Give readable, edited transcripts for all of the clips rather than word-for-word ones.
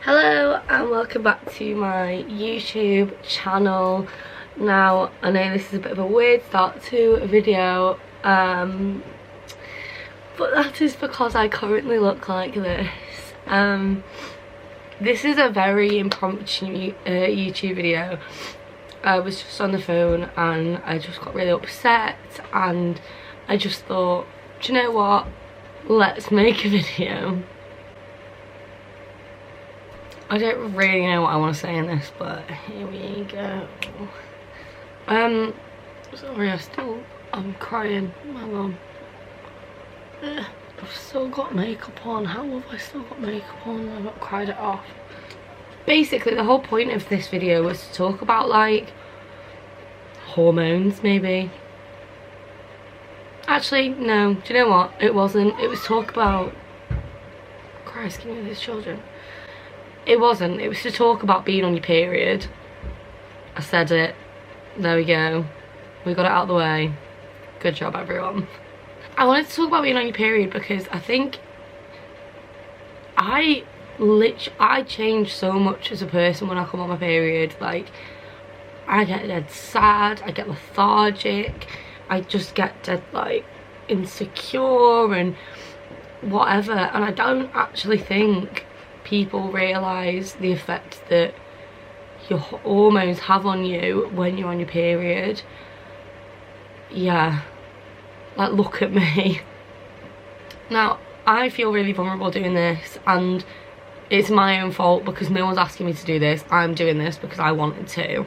Hello and welcome back to my YouTube channel. Now, I know this is a bit of a weird start to a video, but that is because I currently look like this. This is a very impromptu YouTube video. I was just on the phone and I just got really upset and I just thought, do you know what, let's make a video. I don't really know what I want to say in this, but here we go. Sorry, I'm crying. Hang on. I've still got makeup on. How have I still got makeup on? I've not cried it off. Basically, the whole point of this video was to talk about, like, hormones, maybe. Actually, no. Do you know what? It wasn't. It was talk about... Christ, give me these children. It wasn't. It was to talk about being on your period. I said it. There we go. We got it out of the way. Good job, everyone. I wanted to talk about being on your period because I think I change so much as a person when I come on my period. Like, I get dead sad, I get lethargic, I just get dead, like, insecure and whatever. And I don't actually think people realise the effect that your hormones have on you when you're on your period. Yeah, like, look at me. Now, I feel really vulnerable doing this and it's my own fault because no one's asking me to do this. I'm doing this because I wanted to.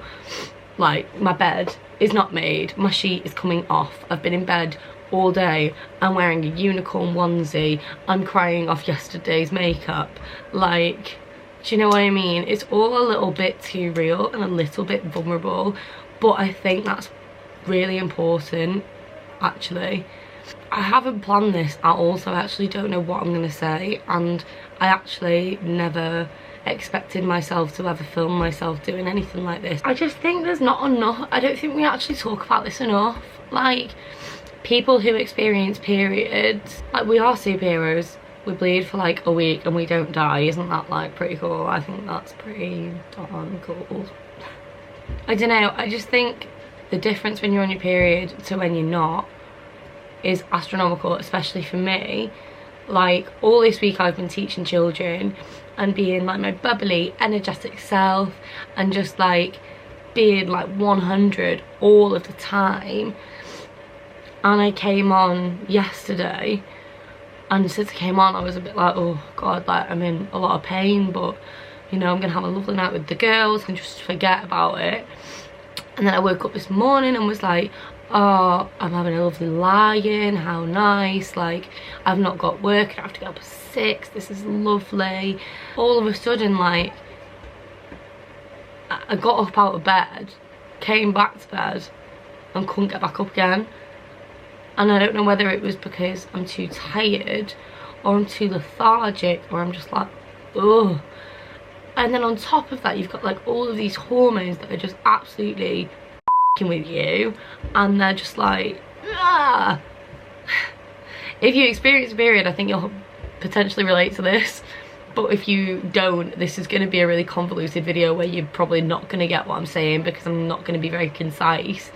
Like, my bed is not made, my sheet is coming off, I've been in bed all day, I'm wearing a unicorn onesie, I'm crying off yesterday's makeup. Like, do you know what I mean? It's all a little bit too real and a little bit vulnerable, but I think that's really important, actually. I haven't planned this at all, so I actually don't know what I'm going to say, and I actually never expected myself to ever film myself doing anything like this. I just think there's not enough. I don't think we actually talk about this enough. Like, people who experience periods, like, we are superheroes. We bleed for like a week and we don't die. Isn't that, like, pretty cool? I think that's pretty darn cool. I don't know, I just think the difference when you're on your period to when you're not is astronomical, especially for me. Like, all this week I've been teaching children and being like my bubbly, energetic self and just like being like 100 all of the time. And I came on yesterday, and since I came on I was a bit like, oh god, like, I'm in a lot of pain, but you know, I'm gonna have a lovely night with the girls and just forget about it. And then I woke up this morning and was like, oh, I'm having a lovely lie-in, how nice, like, I've not got work, I don't have to get up at 6, this is lovely. All of a sudden, like, I got up out of bed, came back to bed and couldn't get back up again. And I don't know whether it was because I'm too tired or I'm too lethargic or I'm just like, ugh. And then on top of that, you've got like all of these hormones that are just absolutely with you, and they're just like, ah. If you experience a period, I think you'll potentially relate to this, but if you don't, this is going to be a really convoluted video where you're probably not going to get what I'm saying because I'm not going to be very concise,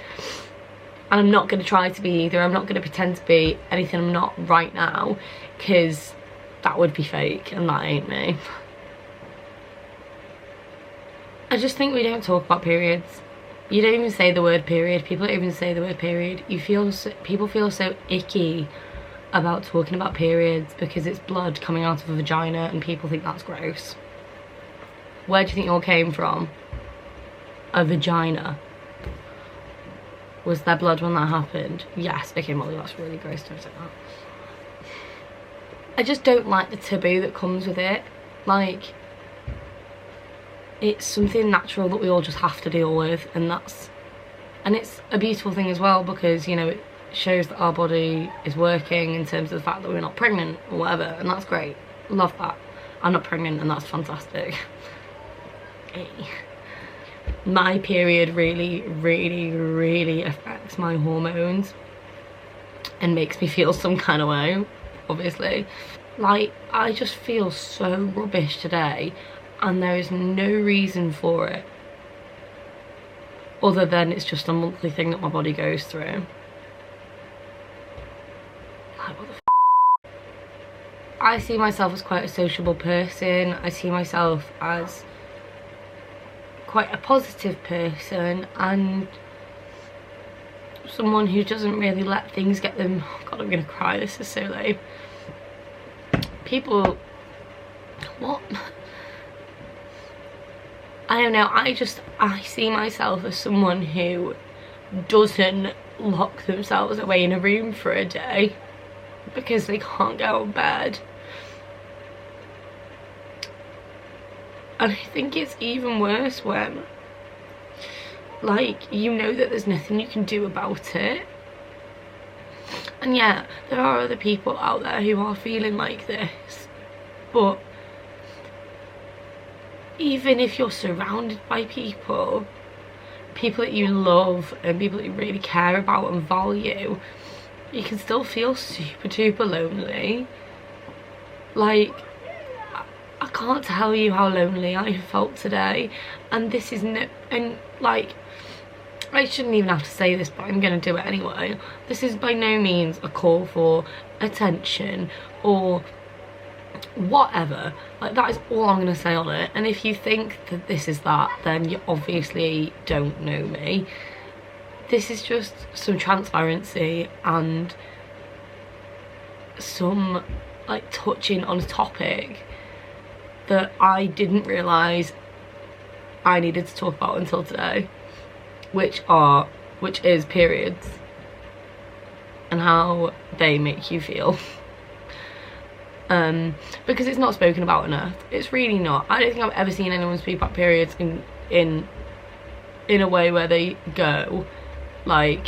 and I'm not going to try to be either. I'm not going to pretend to be anything I'm not right now, because that would be fake and that ain't me. I just think we don't talk about periods. You don't even say the word period. People don't even say the word period. People feel so icky about talking about periods because it's blood coming out of a vagina and people think that's gross. Where do you think it all came from? A vagina. Was there blood when that happened? Yes. Okay, Molly, that's really gross. Don't say that. I just don't like the taboo that comes with it. Like, it's something natural that we all just have to deal with, and it's a beautiful thing as well, because, you know, it shows that our body is working in terms of the fact that we're not pregnant or whatever, and that's great. Love that. I'm not pregnant and that's fantastic. My period really affects my hormones and makes me feel some kind of way, obviously. Like, I just feel so rubbish today. and there is no reason for it other than it's just a monthly thing that my body goes through. Like, what the f? I see myself as quite a sociable person. I see myself as quite a positive person and someone who doesn't really let things get them. Oh God, I'm gonna cry, this is so lame. People, what? I don't know, I see myself as someone who doesn't lock themselves away in a room for a day because they can't get out of bed. And I think it's even worse when, like, you know that there's nothing you can do about it. And yeah, there are other people out there who are feeling like this, but even if you're surrounded by people that you love and people that you really care about and value, you can still feel super duper lonely. Like, I can't tell you how lonely I felt today, and this is no, and like, I shouldn't even have to say this, but I'm gonna do it anyway. This is by no means a call for attention or whatever. Like, that is all I'm gonna say on it. And if you think that this is that, then you obviously don't know me. This is just some transparency and some, like, touching on a topic that I didn't realise I needed to talk about until today, which is periods and how they make you feel. Because it's not spoken about enough. It's really not. I don't think I've ever seen anyone speak about periods in a way where they go, like,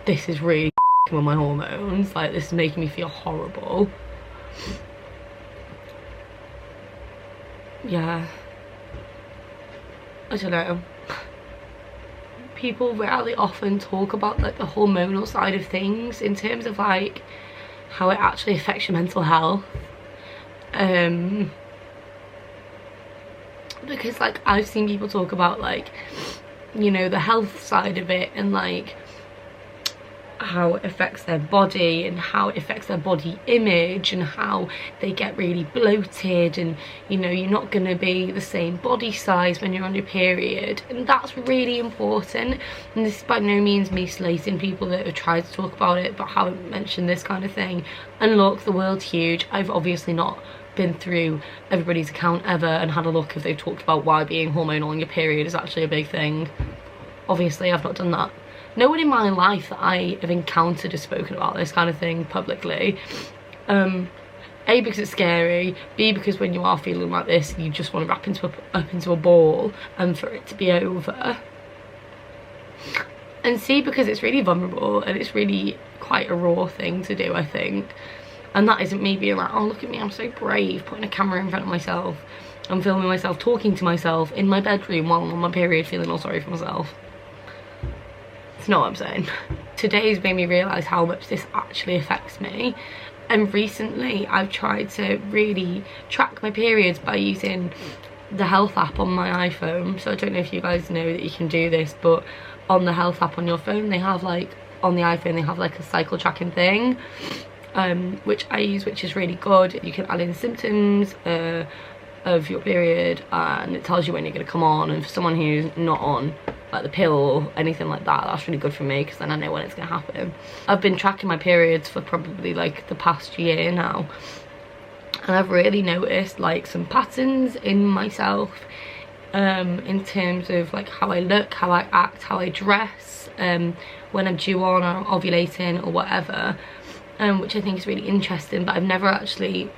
this is really with my hormones, like, this is making me feel horrible. Yeah, I don't know. People rarely often talk about, like, the hormonal side of things in terms of, like, how it actually affects your mental health. Because, like, I've seen people talk about, like, you know, the health side of it and, like, how it affects their body and how it affects their body image and how they get really bloated, and, you know, you're not going to be the same body size when you're on your period, and that's really important. And this is by no means me slating people that have tried to talk about it but haven't mentioned this kind of thing. And look, the world's huge. I've obviously not been through everybody's account ever and had a look if they've talked about why being hormonal on your period is actually a big thing. Obviously I've not done that. No one in my life that I have encountered has spoken about this kind of thing publicly. A, because it's scary. B, because when you are feeling like this, you just want to wrap up into a ball and for it to be over. And C, because it's really vulnerable and it's really quite a raw thing to do, I think. And that isn't me being like, oh, look at me, I'm so brave, putting a camera in front of myself and filming myself talking to myself in my bedroom while I'm on my period, feeling all sorry for myself. It's not what I'm saying. Today's made me realise how much this actually affects me. And recently I've tried to really track my periods by using the health app on my iPhone. So I don't know if you guys know that you can do this, but on the health app on your phone, they have, like, on the iPhone, they have, like, a cycle tracking thing, which I use, which is really good. You can add in symptoms of your period, and it tells you when you're going to come on. And for someone who's not on, like, the pill or anything like that, that's really good for me, because then I know when it's going to happen. I've been tracking my periods for probably, like, the past year now, and I've really noticed, like, some patterns in myself, in terms of, like, how I look, how I act, how I dress, when I'm due on or ovulating or whatever, which I think is really interesting. But I've never actually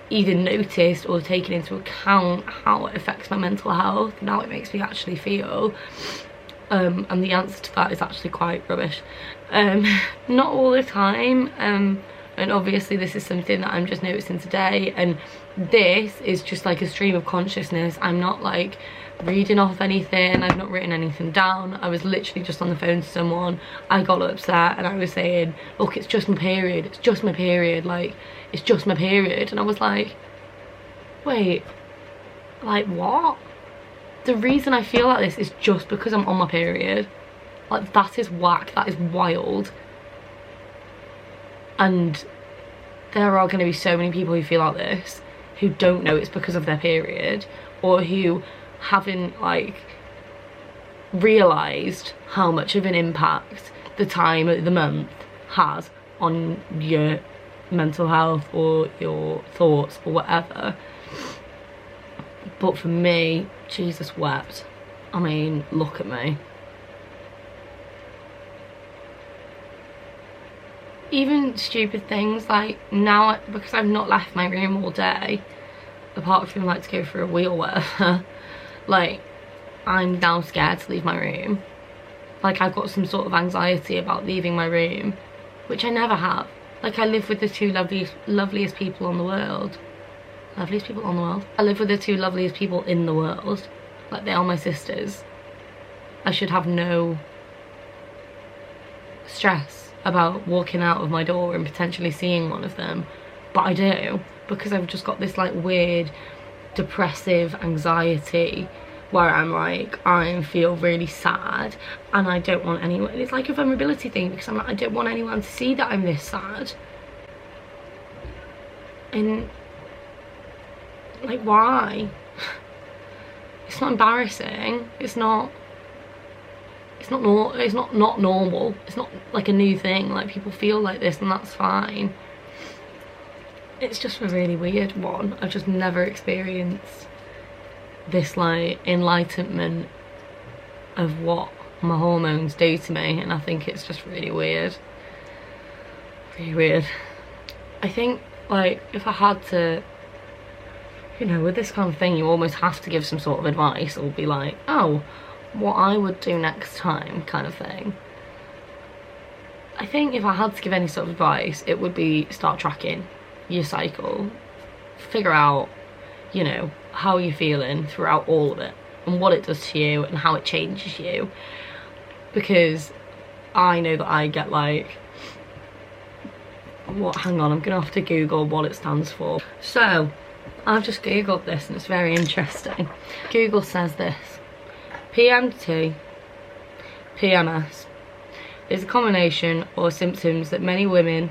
either noticed or taken into account how it affects my mental health and how it makes me actually feel. And the answer to that is actually quite rubbish. Not all the time, and obviously this is something that I'm just noticing today, and this is just like a stream of consciousness. I'm not, like, reading off anything, I've not written anything down. I was literally just on the phone to someone, I got upset and I was saying, look, it's just my period, it's just my period, like, it's just my period. And I was like, wait, Like, what? The reason I feel like this is just because I'm on my period. Like, that is whack, that is wild. And there are going to be so many people who feel like this, who don't know it's because of their period, or who haven't, like, realised how much of an impact the time of the month has on your mental health or your thoughts or whatever. But for me, Jesus wept. I mean, look at me. Even stupid things like now, because I've not left my room all day, apart from like to go for a wee or whatever, like I'm now scared to leave my room. Like I've got some sort of anxiety about leaving my room, which I never have. Like I live with the two loveliest people on the world. Loveliest people on the world? I live with the two loveliest people in the world. Like they are my sisters. I should have no stress about walking out of my door and potentially seeing one of them. But I do, because I've just got this like weird depressive anxiety where I'm like, I feel really sad and I don't want anyone, it's like a vulnerability thing, because I'm like, I don't want anyone to see that I'm this sad. And like, why? It's not embarrassing, it's not normal, it's not like a new thing, like people feel like this and that's fine. It's just a really weird one. I've just never experienced this like enlightenment of what my hormones do to me, and I think it's just really weird. Really weird. I think like if I had to, you know, with this kind of thing you almost have to give some sort of advice or be like, oh, what I would do next time kind of thing. I think if I had to give any sort of advice, it would be start tracking your cycle. Figure out, you know, how you're feeling throughout all of it and what it does to you and how it changes you. Because I know that I get like, what, hang on, I'm gonna have to Google what it stands for. So I've just Googled this and it's very interesting. Google says this: PMT, PMS, is a combination or symptoms that many women,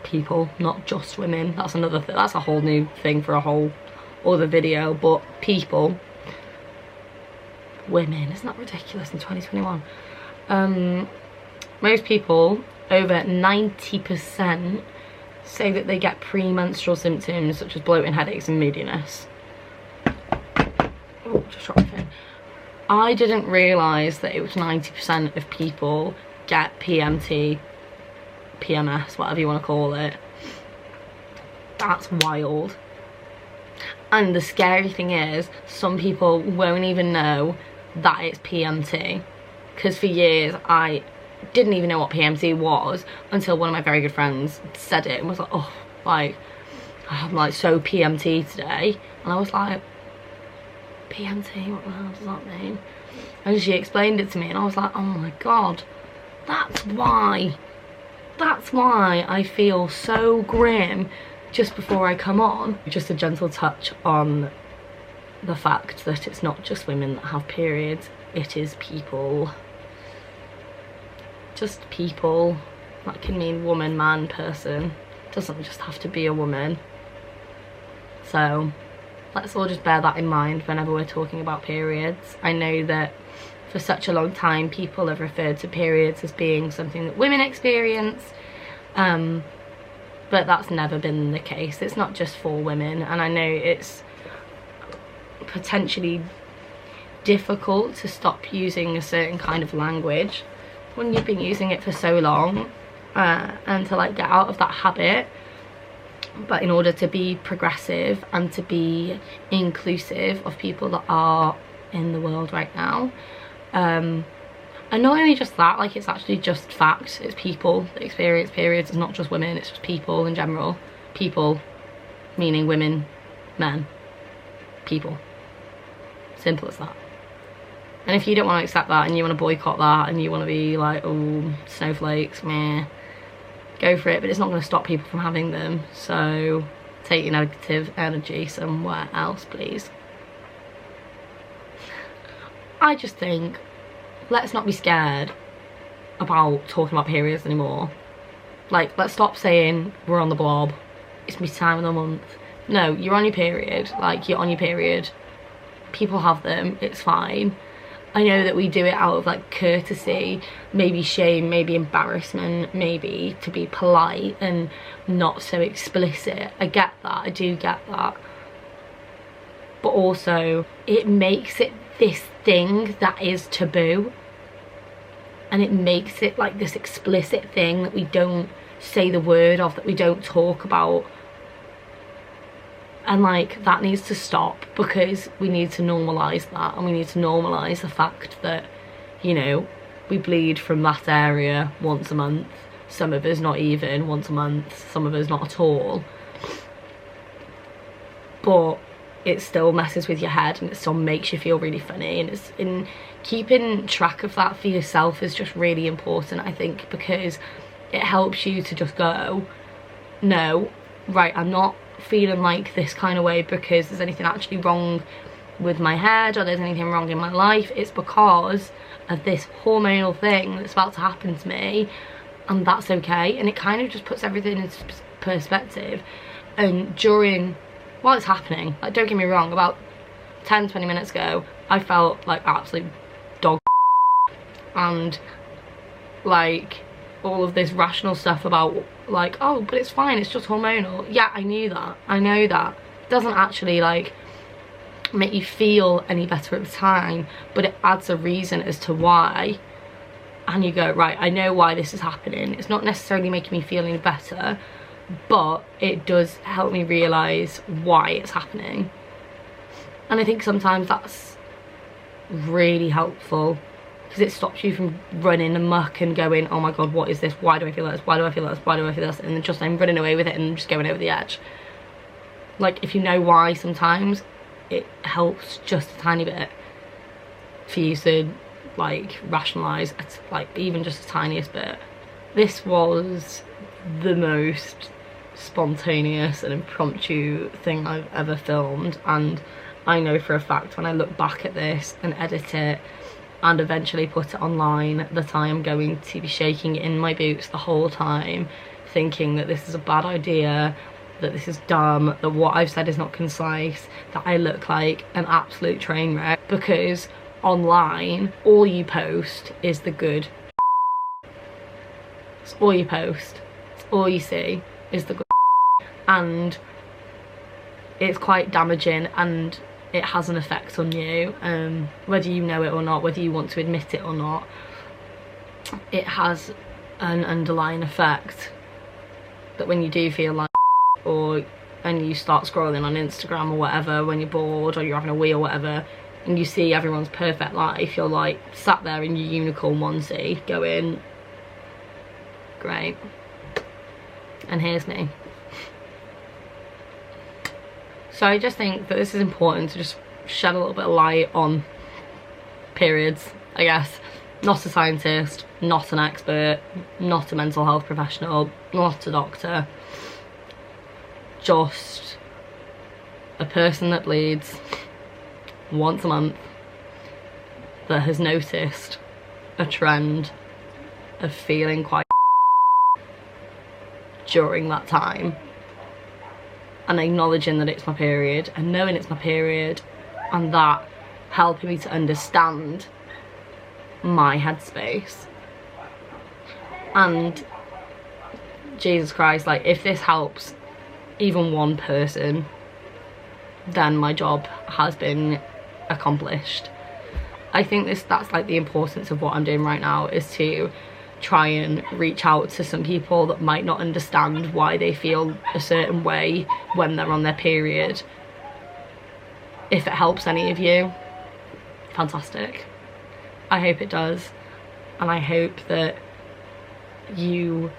people, not just women, that's another thing, that's a whole new thing for a whole other video, but people, women, isn't that ridiculous in 2021? Most people, over 90%, say that they get premenstrual symptoms such as bloating, headaches and moodiness. Oh, just dropped my phone. I didn't realise that it was 90% of people get PMT, PMS, whatever you want to call it. That's wild. And the scary thing is, some people won't even know that it's PMT. Because for years, I didn't even know what PMT was until one of my very good friends said it and was like, oh, like, I'm like so PMT today. And I was like, PMT, what the hell does that mean? And she explained it to me and I was like, oh my god, that's why I feel so grim just before I come on. Just a gentle touch on the fact that it's not just women that have periods, it is people. Just people. That can mean woman, man, person. It doesn't just have to be a woman. So let's all just bear that in mind whenever we're talking about periods. I know that for such a long time people have referred to periods as being something that women experience, but that's never been the case. It's not just for women, and I know it's potentially difficult to stop using a certain kind of language when you've been using it for so long, and to like get out of that habit. But in order to be progressive and to be inclusive of people that are in the world right now, and not only just that, like it's actually just fact, it's people that experience periods, it's not just women, it's just people in general. People meaning women, men, people. Simple as that. And if you don't want to accept that and you want to boycott that and you want to be like, oh, snowflakes, meh, go for it, but it's not going to stop people from having them. So take your negative energy somewhere else, please. I just think, let's not be scared about talking about periods anymore. Like, let's stop saying we're on the blob, it's my time of the month. No, you're on your period. Like, you're on your period. People have them, it's fine. I know that we do it out of like courtesy, maybe shame, maybe embarrassment, maybe to be polite and not so explicit. I get that, I do get that. But also, it makes it this thing that is taboo. And it makes it like this explicit thing that we don't say the word of, that we don't talk about. And like, that needs to stop, because we need to normalise that, and we need to normalise the fact that, you know, we bleed from that area once a month. Some of us not even once a month, some of us not at all. But it still messes with your head, and it still makes you feel really funny, and it's in keeping track of that for yourself is just really important, I think, because it helps you to just go, no, right, I'm not feeling like this kind of way because there's anything actually wrong with my head or there's anything wrong in my life. It's because of this hormonal thing that's about to happen to me, and that's okay. And it kind of just puts everything into perspective. And while it's happening, like, don't get me wrong, about 10-20 minutes ago I felt like absolute dog and like all of this rational stuff about like, oh, but it's fine, it's just hormonal. Yeah, I knew that, I know that. It doesn't actually like make you feel any better at the time, but it adds a reason as to why, and you go, right, I know why this is happening. It's not necessarily making me feel any better, but it does help me realise why it's happening. And I think sometimes that's really helpful, because it stops you from running amok and going, oh my god, what is this, why do I feel like this, why do I feel like this, why do I feel this, and then just I'm running away with it and just going over the edge. Like, if you know why, sometimes it helps just a tiny bit for you to like rationalise, like even just the tiniest bit. This was the most spontaneous and impromptu thing I've ever filmed, and I know for a fact when I look back at this and edit it and eventually put it online that I am going to be shaking in my boots the whole time, thinking that this is a bad idea, that this is dumb, that what I've said is not concise, that I look like an absolute train wreck, because online all you post is the good. It's all you post, it's all you see is the good, and it's quite damaging, and it has an effect on you, whether you know it or not, whether you want to admit it or not. It has an underlying effect that when you do feel like and you start scrolling on Instagram or whatever when you're bored or you're having a wee or whatever, and you see everyone's perfect life, you're like sat there in your unicorn onesie going, great, and here's me. So I just think that this is important to just shed a little bit of light on periods, I guess. Not a scientist, not an expert, not a mental health professional, not a doctor. Just a person that bleeds once a month that has noticed a trend of feeling quite during that time, and acknowledging that it's my period and knowing it's my period, and that helping me to understand my headspace. And Jesus Christ, like, if this helps even one person, then my job has been accomplished. I think that's like the importance of what I'm doing right now, is to try and reach out to some people that might not understand why they feel a certain way when they're on their period. If it helps any of you, fantastic. I hope it does, and I hope that you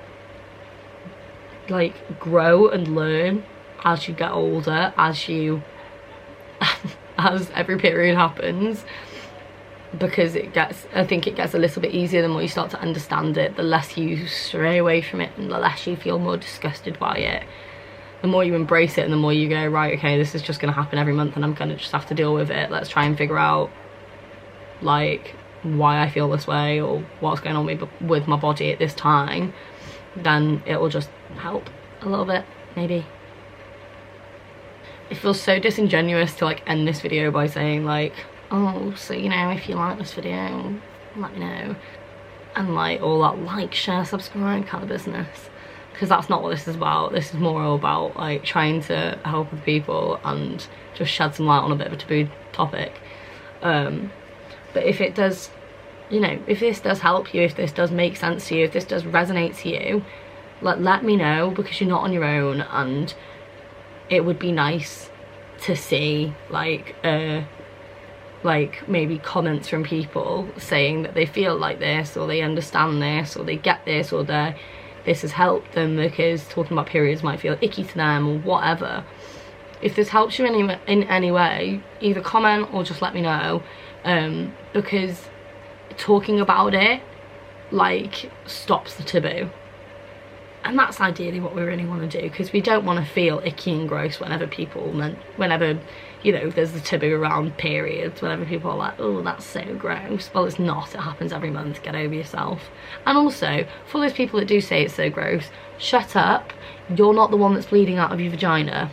like grow and learn as you get older, as every period happens, because I think it gets a little bit easier the more you start to understand it. The less you stray away from it, and the less you feel more disgusted by it, the more you embrace it, and the more you go, right, okay, this is just going to happen every month and I'm going to just have to deal with it. Let's try and figure out like why I feel this way or what's going on with my body at this time, then it will just help a little bit, maybe. It feels so disingenuous to like end this video by saying like, oh, so you know, if you like this video, let me know, and like all that like, share, subscribe kind of business, because that's not what this is about. This is more about like trying to help with people and just shed some light on a bit of a taboo topic. But if it does, you know, if this does help you, if this does make sense to you, if this does resonate to you, let me know, because you're not on your own, and it would be nice to see like maybe comments from people saying that they feel like this, or they understand this, or they get this, or this has helped them because talking about periods might feel icky to them, or whatever. If this helps you in any way, either comment or just let me know, because talking about it like stops the taboo, and that's ideally what we really want to do, because we don't want to feel icky and gross whenever you know, there's the taboo around periods, whenever people are like, oh, that's so gross. Well, it's not. It happens every month. Get over yourself. And also, for those people that do say it's so gross, shut up. You're not the one that's bleeding out of your vagina.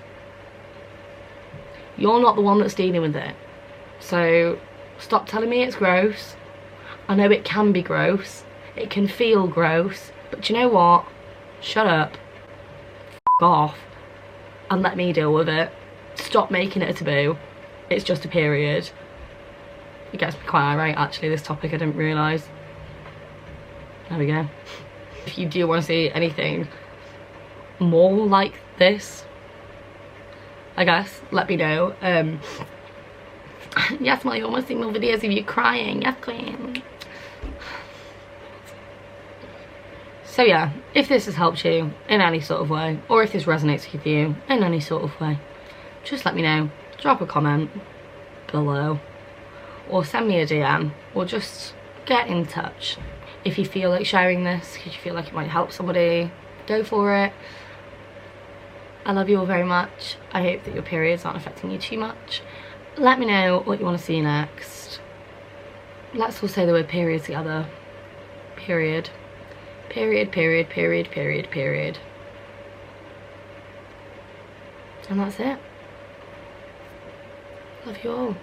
You're not the one that's dealing with it. So stop telling me it's gross. I know it can be gross. It can feel gross. But you know what? Shut up. F*** off. And let me deal with it. Stop making it a taboo. It's just a period. It gets me quite irate, actually, this topic. I didn't realise. There we go. If you do want to see anything more like this, I guess, let me know. Yes, Molly, I want to see more videos of you crying. Yes, queen. So yeah, if this has helped you in any sort of way, or if this resonates with you in any sort of way, just let me know. Drop a comment below, or send me a DM, or just get in touch. If you feel like sharing this, because you feel like it might help somebody, go for it. I love you all very much. I hope that your periods aren't affecting you too much. Let me know what you want to see next. Let's all say the word period together. Period. Period, period, period, period, period. And that's it. Love you all.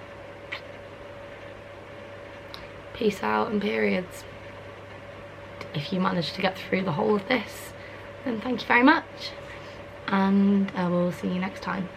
Peace out and periods. If you managed to get through the whole of this, then thank you very much. And I will see you next time.